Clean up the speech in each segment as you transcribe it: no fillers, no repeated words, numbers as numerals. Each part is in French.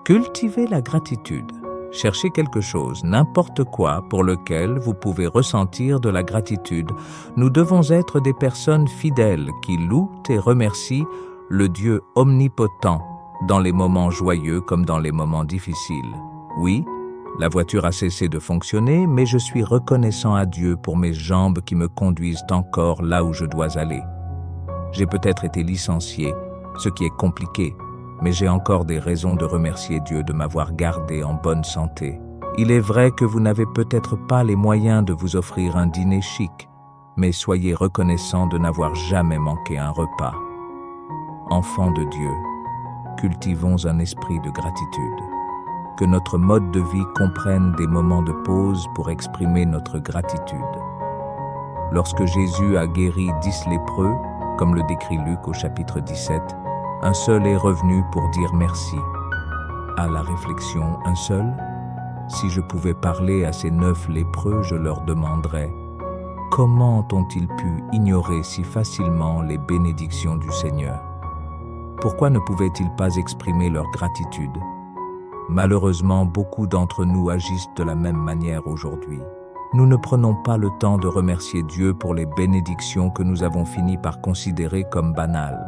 Cultivez la gratitude. Cherchez quelque chose, n'importe quoi, pour lequel vous pouvez ressentir de la gratitude. Nous devons être des personnes fidèles qui louent et remercient le Dieu omnipotent dans les moments joyeux comme dans les moments difficiles. Oui, la voiture a cessé de fonctionner, mais je suis reconnaissant à Dieu pour mes jambes qui me conduisent encore là où je dois aller. J'ai peut-être été licencié, ce qui est compliqué, mais j'ai encore des raisons de remercier Dieu de m'avoir gardé en bonne santé. Il est vrai que vous n'avez peut-être pas les moyens de vous offrir un dîner chic, mais soyez reconnaissant de n'avoir jamais manqué un repas. Enfants de Dieu, cultivons un esprit de gratitude. Que notre mode de vie comprenne des moments de pause pour exprimer notre gratitude. Lorsque Jésus a guéri 10 lépreux, comme le décrit Luc au chapitre 17, un seul est revenu pour dire merci. À la réflexion, un seul? Si je pouvais parler à ces 9 lépreux, je leur demanderais: comment ont-ils pu ignorer si facilement les bénédictions du Seigneur? Pourquoi ne pouvaient-ils pas exprimer leur gratitude? Malheureusement, beaucoup d'entre nous agissent de la même manière aujourd'hui. Nous ne prenons pas le temps de remercier Dieu pour les bénédictions que nous avons fini par considérer comme banales.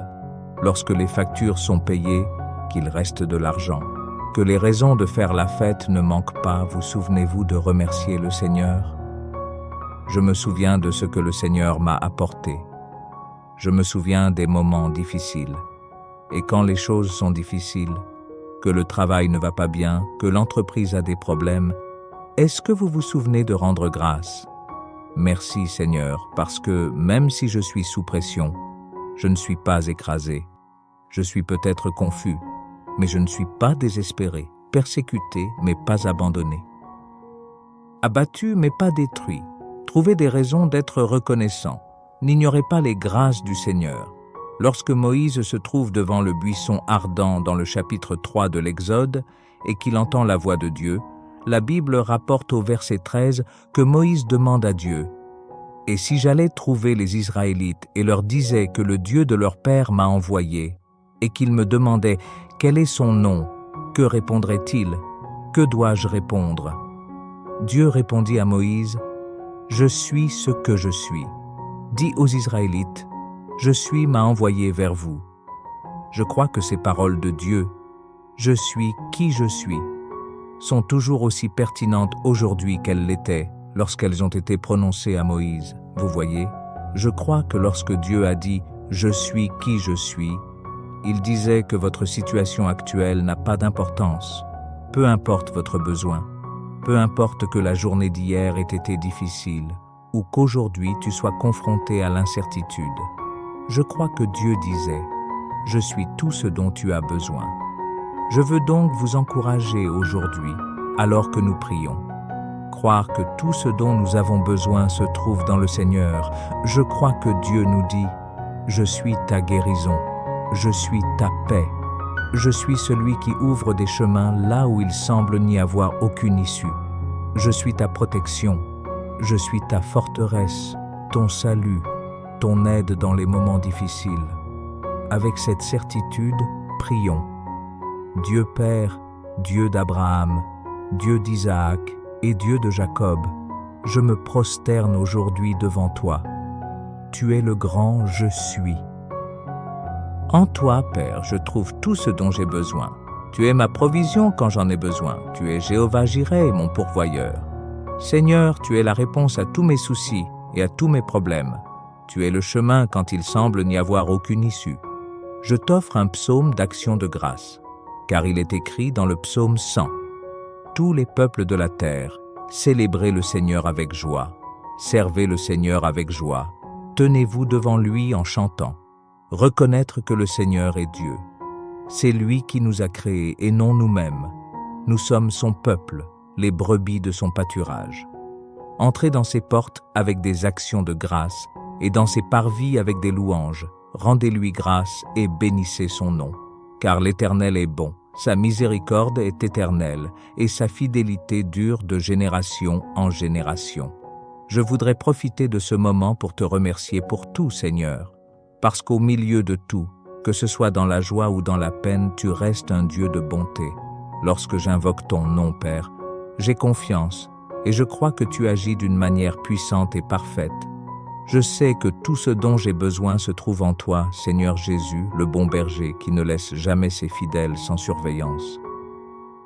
Lorsque les factures sont payées, qu'il reste de l'argent. Que les raisons de faire la fête ne manquent pas, vous souvenez-vous de remercier le Seigneur? Je me souviens de ce que le Seigneur m'a apporté. Je me souviens des moments difficiles. Et quand les choses sont difficiles, que le travail ne va pas bien, que l'entreprise a des problèmes, est-ce que vous vous souvenez de rendre grâce? Merci Seigneur, parce que même si je suis sous pression, je ne suis pas écrasé. Je suis peut-être confus, mais je ne suis pas désespéré, persécuté, mais pas abandonné. Abattu, mais pas détruit. Trouvez des raisons d'être reconnaissant. N'ignorez pas les grâces du Seigneur. Lorsque Moïse se trouve devant le buisson ardent dans le chapitre 3 de l'Exode et qu'il entend la voix de Dieu, la Bible rapporte au verset 13 que Moïse demande à Dieu: « Et si j'allais trouver les Israélites et leur disais que le Dieu de leur père m'a envoyé, et qu'ils me demandaient quel est son nom, que répondrait-il? Que dois-je répondre ?» Dieu répondit à Moïse: « Je suis ce que je suis. Dis aux Israélites: Je suis m'a envoyé vers vous. » Je crois que ces paroles de Dieu, « Je suis qui je suis », sont toujours aussi pertinentes aujourd'hui qu'elles l'étaient lorsqu'elles ont été prononcées à Moïse. Vous voyez, je crois que lorsque Dieu a dit « Je suis qui je suis », il disait que votre situation actuelle n'a pas d'importance. Peu importe votre besoin, peu importe que la journée d'hier ait été difficile ou qu'aujourd'hui tu sois confronté à l'incertitude. Je crois que Dieu disait « Je suis tout ce dont tu as besoin ». Je veux donc vous encourager aujourd'hui, alors que nous prions. Croire que tout ce dont nous avons besoin se trouve dans le Seigneur. Je crois que Dieu nous dit « Je suis ta guérison, je suis ta paix, je suis celui qui ouvre des chemins là où il semble n'y avoir aucune issue. Je suis ta protection, je suis ta forteresse, ton salut, ton aide dans les moments difficiles. » Avec cette certitude, prions. Dieu Père, Dieu d'Abraham, Dieu d'Isaac et Dieu de Jacob, je me prosterne aujourd'hui devant toi. Tu es le grand je suis. En toi, Père, je trouve tout ce dont j'ai besoin. Tu es ma provision quand j'en ai besoin. Tu es Jéhovah Jireh, mon pourvoyeur. Seigneur, tu es la réponse à tous mes soucis et à tous mes problèmes. Tu es le chemin quand il semble n'y avoir aucune issue. Je t'offre un psaume d'action de grâce, car il est écrit dans le psaume 100. Tous les peuples de la terre, célébrez le Seigneur avec joie. Servez le Seigneur avec joie. Tenez-vous devant lui en chantant. Reconnaître que le Seigneur est Dieu. C'est lui qui nous a créés et non nous-mêmes. Nous sommes son peuple, les brebis de son pâturage. Entrez dans ses portes avec des actions de grâce et dans ses parvis avec des louanges. Rendez-lui grâce et bénissez son nom. Car l'Éternel est bon, sa miséricorde est éternelle et sa fidélité dure de génération en génération. Je voudrais profiter de ce moment pour te remercier pour tout, Seigneur, parce qu'au milieu de tout, que ce soit dans la joie ou dans la peine, tu restes un Dieu de bonté. lorsque j'invoque ton nom, Père. J'ai confiance et je crois que tu agis d'une manière puissante et parfaite. Je sais que tout ce dont j'ai besoin se trouve en toi, Seigneur Jésus, le bon berger qui ne laisse jamais ses fidèles sans surveillance.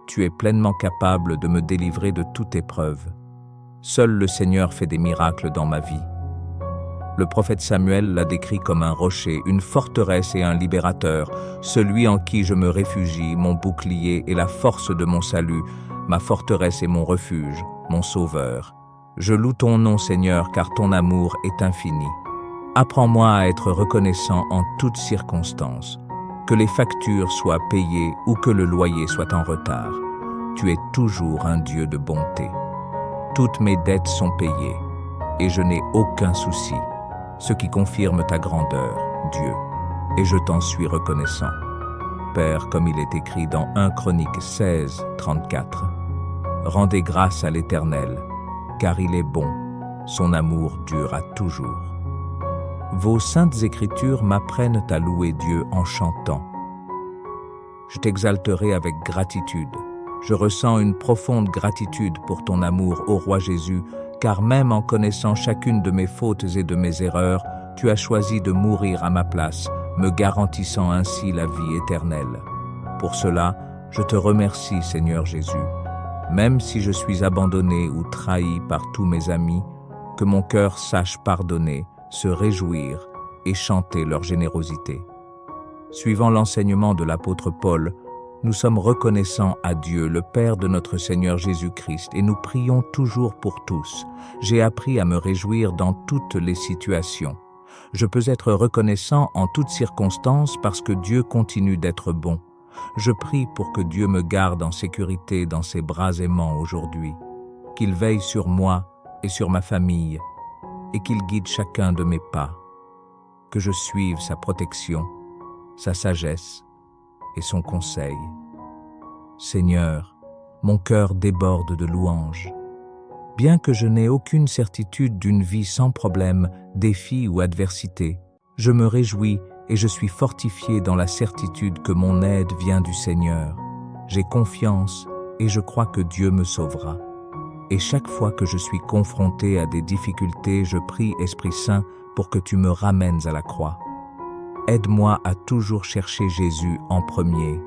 Tu es pleinement capable de me délivrer de toute épreuve. Seul le Seigneur fait des miracles dans ma vie. Le prophète Samuel l'a décrit comme un rocher, une forteresse et un libérateur, celui en qui je me réfugie, mon bouclier et la force de mon salut, ma forteresse et mon refuge, mon sauveur. Je loue ton nom, Seigneur, car ton amour est infini. Apprends-moi à être reconnaissant en toutes circonstances, que les factures soient payées ou que le loyer soit en retard. Tu es toujours un Dieu de bonté. Toutes mes dettes sont payées et je n'ai aucun souci, ce qui confirme ta grandeur, Dieu, et je t'en suis reconnaissant. Père, comme il est écrit dans 1 Chroniques 16, 34, rendez grâce à l'Éternel, car il est bon, son amour dure à toujours. Vos saintes écritures m'apprennent à louer Dieu en chantant. Je t'exalterai avec gratitude. Je ressens une profonde gratitude pour ton amour, ô Roi Jésus, car même en connaissant chacune de mes fautes et de mes erreurs, tu as choisi de mourir à ma place, me garantissant ainsi la vie éternelle. Pour cela, je te remercie, Seigneur Jésus. Même si je suis abandonné ou trahi par tous mes amis, que mon cœur sache pardonner, se réjouir et chanter leur générosité. Suivant l'enseignement de l'apôtre Paul, nous sommes reconnaissants à Dieu, le Père de notre Seigneur Jésus-Christ, et nous prions toujours pour tous. J'ai appris à me réjouir dans toutes les situations. Je peux être reconnaissant en toutes circonstances parce que Dieu continue d'être bon. Je prie pour que Dieu me garde en sécurité dans ses bras aimants aujourd'hui, qu'il veille sur moi et sur ma famille, et qu'il guide chacun de mes pas, que je suive sa protection, sa sagesse et son conseil. Seigneur, mon cœur déborde de louanges. Bien que je n'ai aucune certitude d'une vie sans problème, défi ou adversité, je me réjouis et je suis fortifié dans la certitude que mon aide vient du Seigneur. J'ai confiance et je crois que Dieu me sauvera. Et chaque fois que je suis confronté à des difficultés, je prie, Esprit Saint, pour que tu me ramènes à la croix. Aide-moi à toujours chercher Jésus en premier.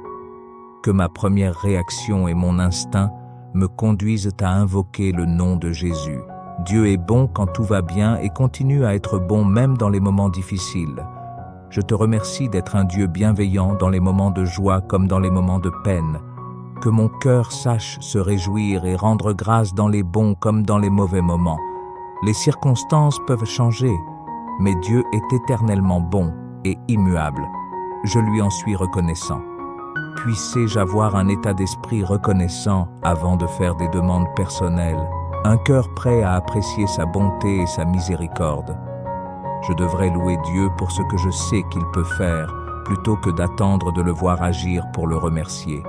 Que ma première réaction et mon instinct me conduisent à invoquer le nom de Jésus. Dieu est bon quand tout va bien et continue à être bon même dans les moments difficiles. Je te remercie d'être un Dieu bienveillant dans les moments de joie comme dans les moments de peine. Que mon cœur sache se réjouir et rendre grâce dans les bons comme dans les mauvais moments. Les circonstances peuvent changer, mais Dieu est éternellement bon et immuable. Je lui en suis reconnaissant. Puissé-je avoir un état d'esprit reconnaissant avant de faire des demandes personnelles, un cœur prêt à apprécier sa bonté et sa miséricorde. Je devrais louer Dieu pour ce que je sais qu'il peut faire, plutôt que d'attendre de le voir agir pour le remercier.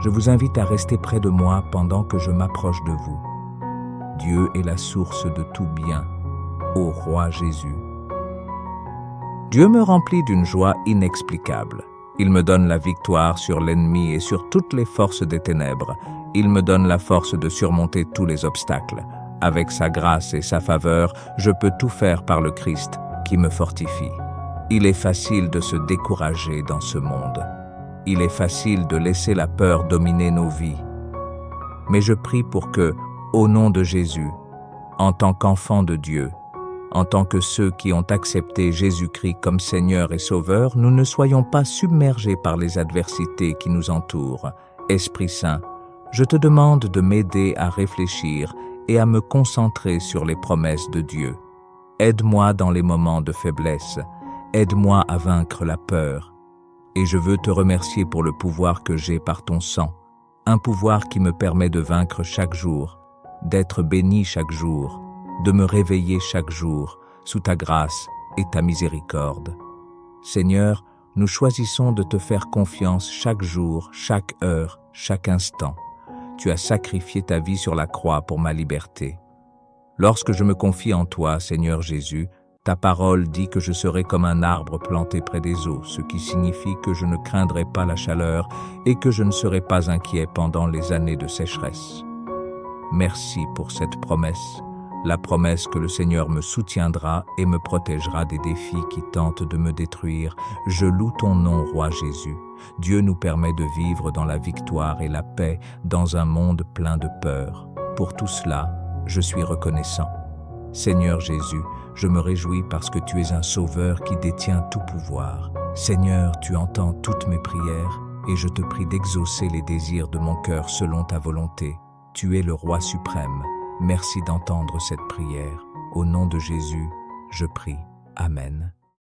Je vous invite à rester près de moi pendant que je m'approche de vous. Dieu est la source de tout bien, ô Roi Jésus. Dieu me remplit d'une joie inexplicable. Il me donne la victoire sur l'ennemi et sur toutes les forces des ténèbres. Il me donne la force de surmonter tous les obstacles. Avec sa grâce et sa faveur, je peux tout faire par le Christ qui me fortifie. Il est facile de se décourager dans ce monde. Il est facile de laisser la peur dominer nos vies. Mais je prie pour que, au nom de Jésus, en tant qu'enfants de Dieu, en tant que ceux qui ont accepté Jésus-Christ comme Seigneur et Sauveur, nous ne soyons pas submergés par les adversités qui nous entourent. Esprit Saint, je te demande de m'aider à réfléchir et à me concentrer sur les promesses de Dieu. Aide-moi dans les moments de faiblesse. Aide-moi à vaincre la peur. Et je veux te remercier pour le pouvoir que j'ai par ton sang, un pouvoir qui me permet de vaincre chaque jour, d'être béni chaque jour, de me réveiller chaque jour sous ta grâce et ta miséricorde. Seigneur, nous choisissons de te faire confiance chaque jour, chaque heure, chaque instant. Tu as sacrifié ta vie sur la croix pour ma liberté. Lorsque je me confie en toi, Seigneur Jésus, Ta parole dit que je serai comme un arbre planté près des eaux, ce qui signifie que je ne craindrai pas la chaleur et que je ne serai pas inquiet pendant les années de sécheresse. Merci pour cette promesse, la promesse que le Seigneur me soutiendra et me protégera des défis qui tentent de me détruire. Je loue ton nom, Roi Jésus. Dieu nous permet de vivre dans la victoire et la paix dans un monde plein de peur. Pour tout cela, je suis reconnaissant. Seigneur Jésus, je me réjouis parce que tu es un sauveur qui détient tout pouvoir. Seigneur, tu entends toutes mes prières et je te prie d'exaucer les désirs de mon cœur selon ta volonté. Tu es le Roi suprême. Merci d'entendre cette prière. Au nom de Jésus, je prie. Amen.